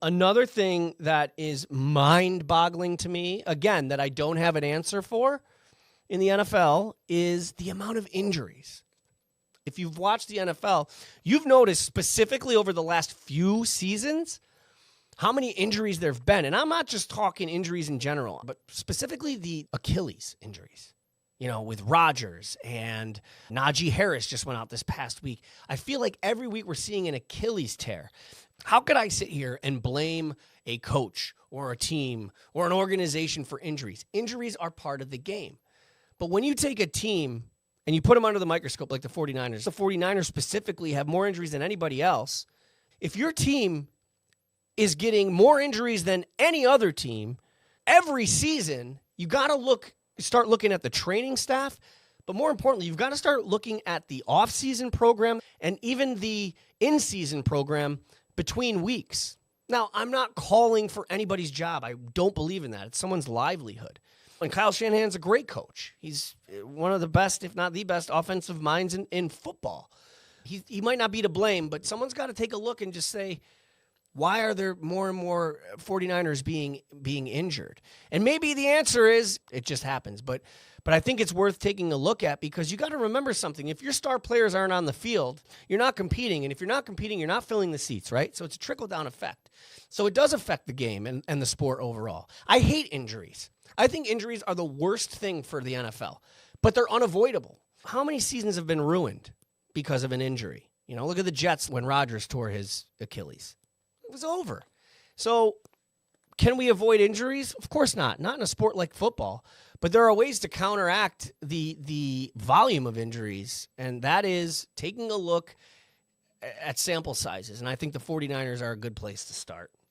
Another thing that is mind-boggling to me, again, that I don't have an answer for in the NFL, is the amount of injuries. If you've watched the NFL, you've noticed specifically over the last few seasons how many injuries there have been. And I'm not just talking injuries in general, but specifically the Achilles injuries. With Rodgers and Najee Harris just went out this past week. I feel like every week we're seeing an Achilles tear. How could I sit here and blame a coach or a team or an organization for injuries? Injuries are part of the game. But when you take a team and you put them under the microscope like the 49ers specifically have more injuries than anybody else. If your team is getting more injuries than any other team every season, you got to start looking at the training staff. But more importantly, you've got to start looking at the off-season program and even the in-season program between weeks. Now, I'm not calling for anybody's job. I don't believe in that. It's someone's livelihood. And Kyle Shanahan's a great coach. He's one of the best, if not the best, offensive minds in football. He might not be to blame, but someone's got to take a look and just say, why are there more and more 49ers being injured? And maybe the answer is it just happens. But I think it's worth taking a look at because you got to remember something. If your star players aren't on the field, you're not competing. And if you're not competing, you're not filling the seats, right? So it's a trickle-down effect. So it does affect the game and the sport overall. I hate injuries. I think injuries are the worst thing for the NFL, but they're unavoidable. How many seasons have been ruined because of an injury? Look at the Jets when Rodgers tore his Achilles. It was over. So can we avoid injuries? Of course not. Not in a sport like football. But there are ways to counteract the volume of injuries, and that is taking a look at sample sizes. And I think the 49ers are a good place to start.